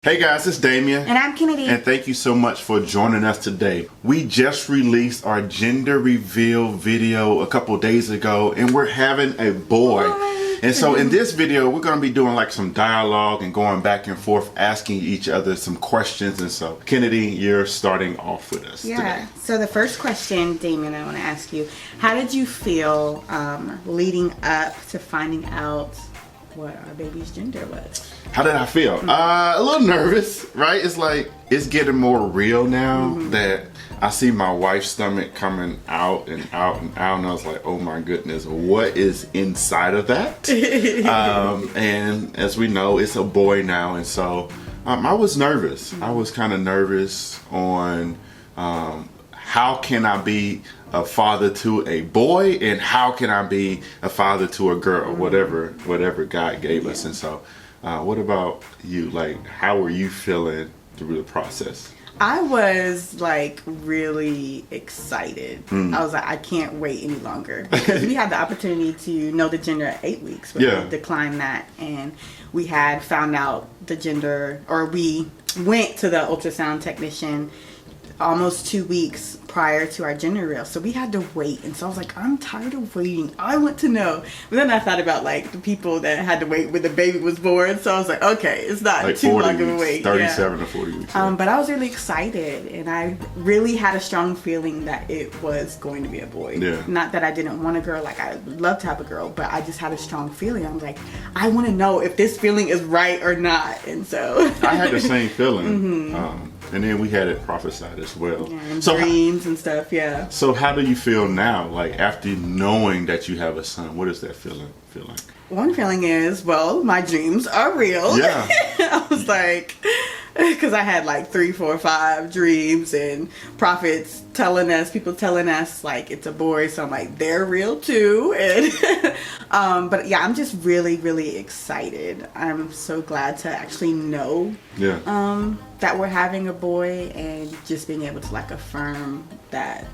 Hey guys, it's Damien. And I'm Kenady. And thank you so much for joining us today. We just released our gender reveal video a couple days ago, and we're having a boy. And so in this video, we're going to be doing like some dialogue and going back and forth, asking each other some questions. And so, Kenady, you're starting off with us today. So the first question, Damien, I want to ask you, how did you feel leading up to finding out what our baby's gender was? How did I feel? A little nervous, right? It's like, it's getting more real now that I see my wife's stomach coming out and out and out, and I was like, oh my goodness, what is inside of that? And as we know, it's a boy now, and so I was nervous. I was kind of nervous on how can I be a father to a boy, and how can I be a father to a girl, whatever God gave us. And so what about you? Like, how were you feeling through the process? I was like really excited. I was like, I can't wait any longer, because we had the opportunity to know the gender at 8 weeks, but we declined that, and we had found out the gender, or we went to the ultrasound technician almost 2 weeks prior to our gender reveal, so we had to wait. And so I was like, I'm tired of waiting, I want to know. But then I thought about like the people that had to wait when the baby was born, so I was like, okay, it's not like too long of a wait. 37 to 40 weeks. But I was really excited, and I really had a strong feeling that it was going to be a boy. Not that I didn't want a girl, like I would love to have a girl, but I just had a strong feeling. I'm like, I want to know if this feeling is right or not. And so I had the same feeling. And then we had it prophesied as well. And so dreams and stuff, So how do you feel now, like after knowing that you have a son? What does that feeling feel like? One feeling is, well, my dreams are real. I was like, because I had like 3, 4, 5 dreams, and prophets telling us, people telling us like it's a boy, so I'm like, they're real too. And but yeah, I'm just really, really excited. I'm so glad to actually know that we're having a boy, and just being able to like affirm that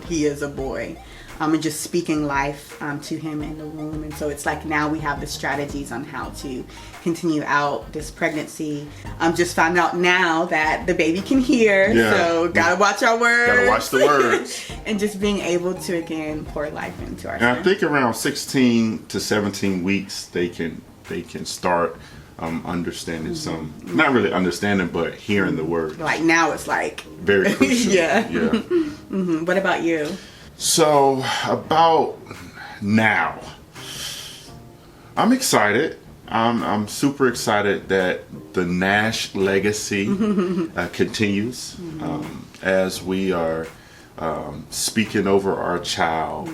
he is a boy. And just speaking life to him in the womb. And so it's like now we have the strategies on how to continue out this pregnancy. Just found out now that the baby can hear, so gotta watch our words. Gotta watch the words. And just being able to again pour life into our son. And I think around 16 to 17 weeks they can start understanding some, not really understanding, but hearing the words. Like now it's like very crucial. What about you? So about now, I'm excited. I'm super excited that the Nash legacy continues as we are speaking over our child,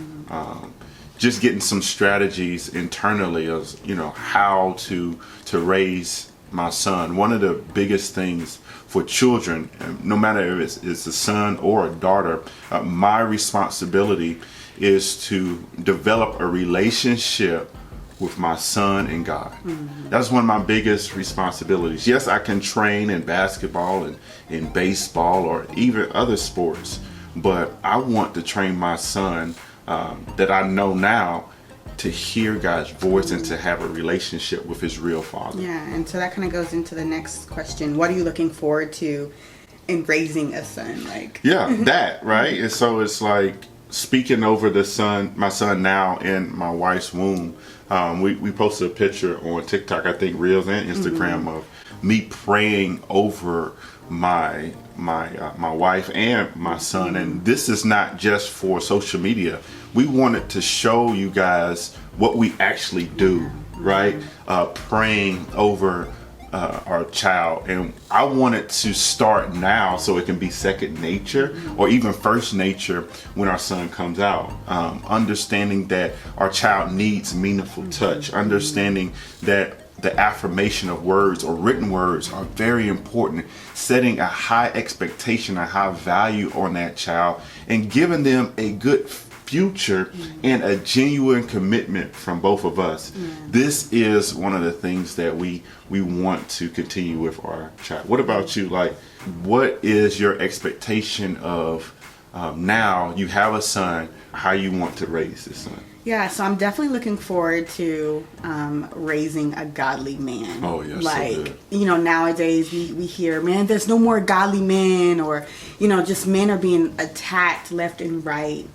just getting some strategies internally of how to raise my son. One of the biggest things for children, no matter if it's a son or a daughter, my responsibility is to develop a relationship with my son and God. That's one of my biggest responsibilities. Yes, I can train in basketball and in baseball or even other sports, but I want to train my son that I know now to hear God's voice and to have a relationship with his real father. And so that kind of goes into the next question. What are you looking forward to in raising a son? Like that, right? And so it's like speaking over my son now in my wife's womb. We posted a picture on TikTok, I think Reels and Instagram, of me praying over my wife and my son. And this is not just for social media. We wanted to show you guys what we actually do, right? Praying over our child. And I wanted to start now so it can be second nature or even first nature when our son comes out. Understanding that our child needs meaningful touch, understanding that the affirmation of words or written words are very important, setting a high expectation, a high value on that child, and giving them a good future and a genuine commitment from both of us. This is one of the things that we want to continue with our child. What about you? Like, what is your expectation of now you have a son, how you want to raise this son. Yeah, so I'm definitely looking forward to raising a godly man. Oh, yes, like so good. Nowadays we hear, man, there's no more godly men, or just men are being attacked left and right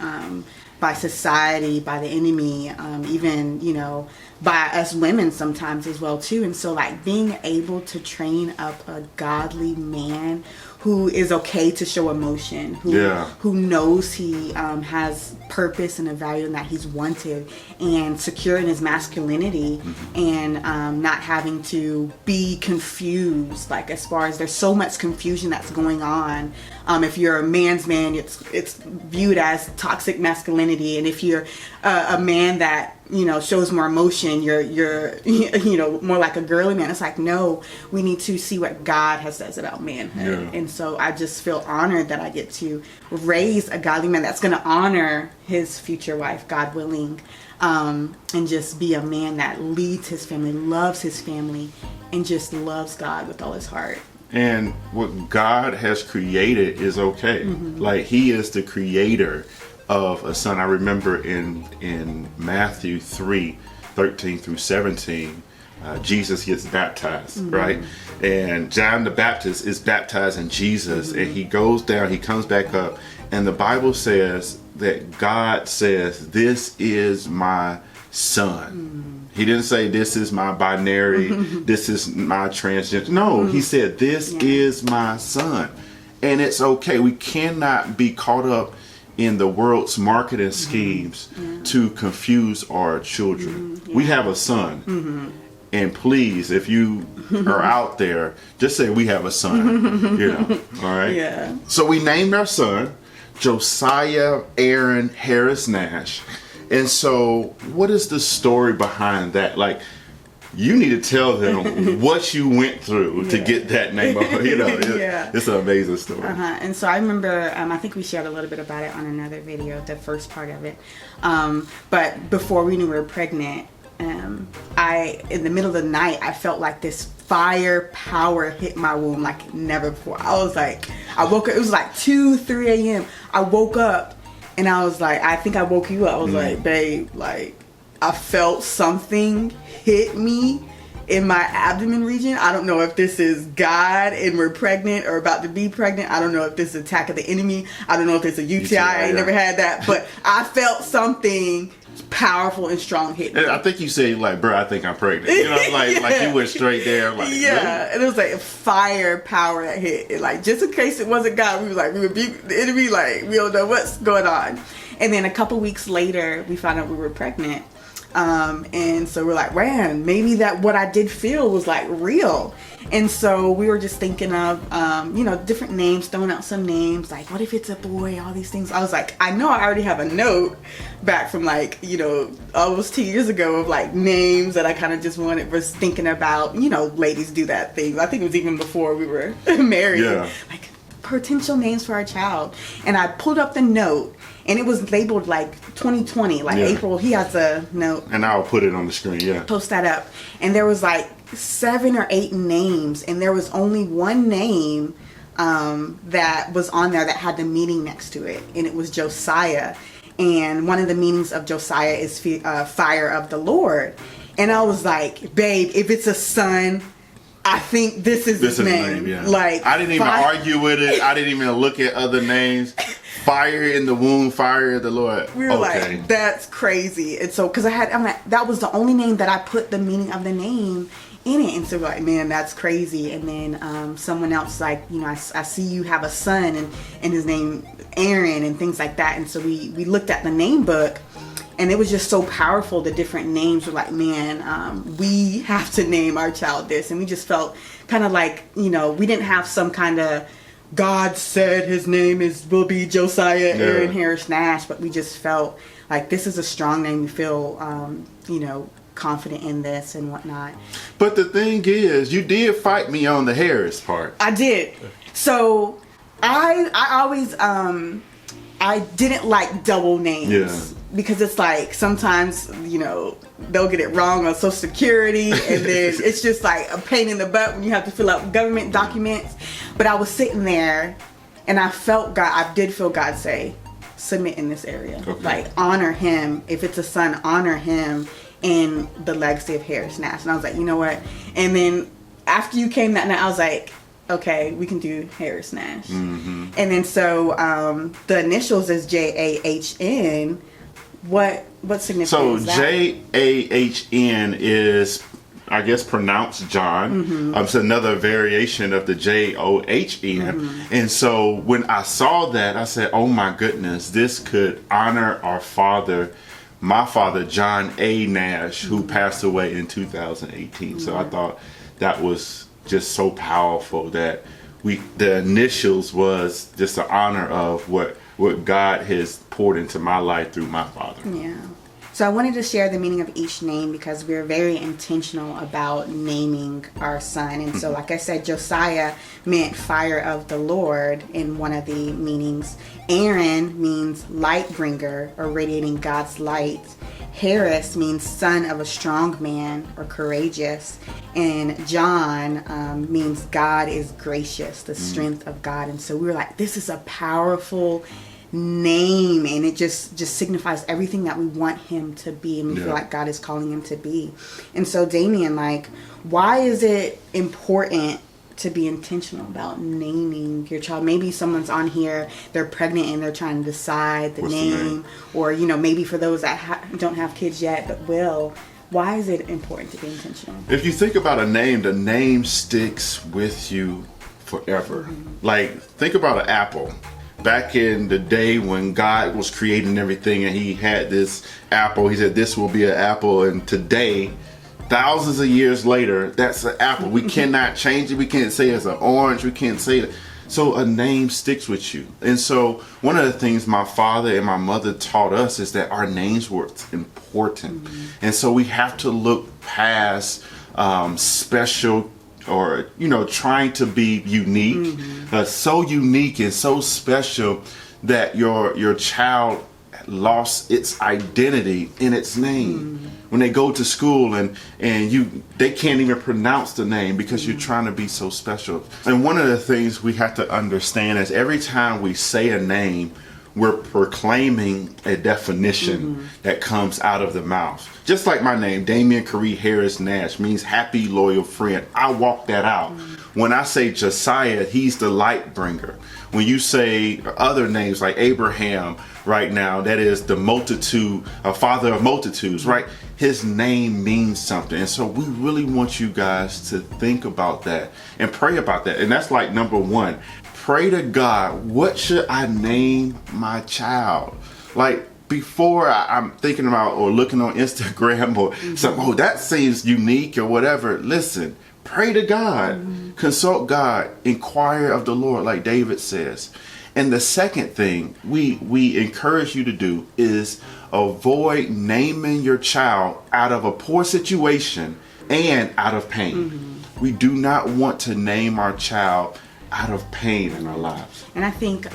by society, by the enemy, even by us women sometimes as well too. And so like being able to train up a godly man who is okay to show emotion, who knows he has purpose and a value, and that he's wanted and secure in his masculinity, and not having to be confused. Like, as far as there's so much confusion that's going on. If you're a man's man, it's viewed as toxic masculinity, and if you're a man that shows more emotion, you're more like a girly man. It's like, no, we need to see what God has says about manhood. And so I just feel honored that I get to raise a godly man that's going to honor his future wife, God willing, and just be a man that leads his family, loves his family, and just loves God with all his heart. And what God has created is okay. Like, he is the creator of a son. I remember in Matthew 3:13 through 17, Jesus gets baptized, right? And John the Baptist is baptizing Jesus, and he goes down, he comes back up, and the Bible says that God says, "This is my son." He didn't say, "This is my binary, this is my transgender." No, he said, "This is my son." And it's okay. We cannot be caught up in the world's marketing schemes to confuse our children. We have a son. And please, if you are out there, just say, "We have a son." All right? Yeah. So we named our son Josiah Aaron Harris Nash. And so what is the story behind that? Like, you need to tell them what you went through to get that name. It's an amazing story. And so I remember, I think we shared a little bit about it on another video, the first part of it. But before we knew we were pregnant, in the middle of the night, I felt like this fire power hit my womb like never before. I was like, I woke up, it was like 2-3 a.m. I woke up and I was like, I think I woke you up. I was like, babe, like, I felt something hit me in my abdomen region. I don't know if this is God and we're pregnant or about to be pregnant. I don't know if this is attack of the enemy. I don't know if it's a UTI. I ain't never had that. But I felt something powerful and strong hit me. I think you said, like, bro, I think I'm pregnant. Like you went straight there. Like, really? And it was like a fire power that hit. And like, just in case it wasn't God, we rebuked the enemy. Like, we don't know what's going on. And then a couple weeks later, we found out we were pregnant. And so we're like, man, maybe that what I did feel was like real. And so we were just thinking of, different names, throwing out some names, like, what if it's a boy, all these things. I was like, I know I already have a note back from like, almost 2 years ago of like names that I kind of just was thinking about, ladies do that thing. I think it was even before we were married. Like, potential names for our child. And I pulled up the note, and it was labeled like 2020, like April. He has a note. And I'll put it on the screen, Post that up. And there was like 7 or 8 names, and there was only one name that was on there that had the meaning next to it, and it was Josiah. And one of the meanings of Josiah is fire of the Lord. And I was like, babe, if it's a son, I think this is his name. Like, I didn't even argue with it. I didn't even look at other names. Fire in the womb, fire of the Lord. We were like, that's crazy. And so, because I'm like, that was the only name that I put the meaning of the name in it. And so we're like, man, that's crazy. And then someone else like, I see you have a son, and his name Aaron, and things like that. And so we looked at the name book, and it was just so powerful. The different names were like, man, we have to name our child this. And we just felt kind of like, we didn't have some kind of God said his name will be Josiah Aaron Harris Nash, but we just felt like this is a strong name. We feel, confident in this and whatnot. But the thing is, you did fight me on the Harris part. I did. So I always, I didn't like double names. Because it's like sometimes, they'll get it wrong on Social Security, and then it's just like a pain in the butt when you have to fill out government documents. But I was sitting there And I did feel God say, submit in this area. Okay. Like, honor him. If it's a son, honor him in the legacy of Harris Nash. And I was like, you know what? And then after you came that night, I was like, okay, we can do Harris Nash. Mm-hmm. And then so the initials is JAHN. What significance So is that? JAHN is, I guess, pronounced John. Mm-hmm. It's another variation of the JOHN. Mm-hmm. And so when I saw that, I said, oh my goodness, this could honor our father, my father, John A. Nash, who passed away in 2018. So I thought that was just so powerful that the initials was just the honor of what God has poured into my life through my father. Yeah. So I wanted to share the meaning of each name because we're very intentional about naming our son. And so, like I said, Josiah meant fire of the Lord in one of the meanings. Aaron means light bringer or radiating God's light. Harris means son of a strong man or courageous. And John means God is gracious, the strength of God. And so we were like, this is a powerful name, and it just signifies everything that we want him to be, and we feel like God is calling him to be. And so Damien, like, why is it important to be intentional about naming your child? Maybe someone's on here, they're pregnant and they're trying to decide the name, or maybe for those that don't have kids yet but will. Why is it important to be intentional? If you think about a name, the name sticks with you forever. Like, think about an apple. Back in the day when God was creating everything and he had this apple, he said this will be an apple, and today, thousands of years later, that's an apple. We cannot change it. We can't say it's an orange. We can't say it. So a name sticks with you. And so one of the things my father and my mother taught us is that our names were important. And so we have to look past special or trying to be unique, so unique and so special that your child lost its identity in its name. When they go to school and they can't even pronounce the name because you're trying to be so special. And one of the things we have to understand is every time we say a name, we're proclaiming a definition that comes out of the mouth. Just like my name, Damien Kenady Harris Nash, means happy, loyal friend. I walk that out. When I say Josiah, he's the light bringer. When you say other names like Abraham right now, that is the multitude, a father of multitudes, right? His name means something. And so we really want you guys to think about that and pray about that. And that's like number one. Pray to God, what should I name my child? Like, before I'm thinking about or looking on Instagram or something, oh, that seems unique or whatever. Listen, pray to God, consult God, inquire of the Lord, like David says. And the second thing we encourage you to do is avoid naming your child out of a poor situation and out of pain. We do not want to name our child out of pain in our lives. And I think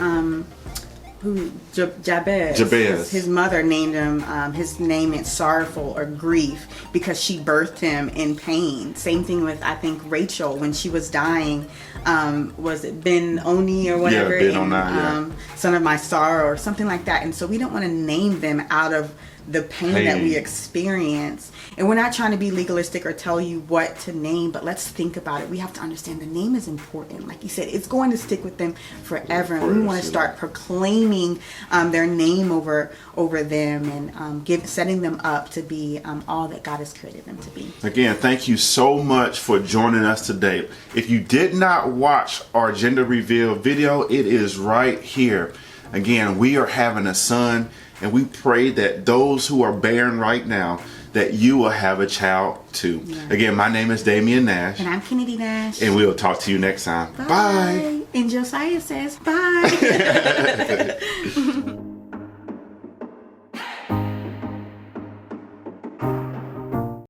Jabez, his mother named him, his name meant sorrowful or grief because she birthed him in pain. Same thing with, I think, Rachel when she was dying. Was it Ben-Oni or whatever? Yeah, Ben-Oni, son of my sorrow or something like that. And so we don't want to name them out of the pain that we experience. And we're not trying to be legalistic or tell you what to name, but let's think about it. We have to understand the name is important. Like you said, it's going to stick with them forever. And we want to start proclaiming their name over them and setting them up to be all that God has created them to be. Again, thank you so much for joining us today. If you did not watch our gender reveal video, it is right here. Again, we are having a son, and we pray that those who are barren right now, that you will have a child too. Yeah. Again, my name is Damien Nash. And I'm Kenady Nash. And we'll talk to you next time. Bye. And Josiah says bye.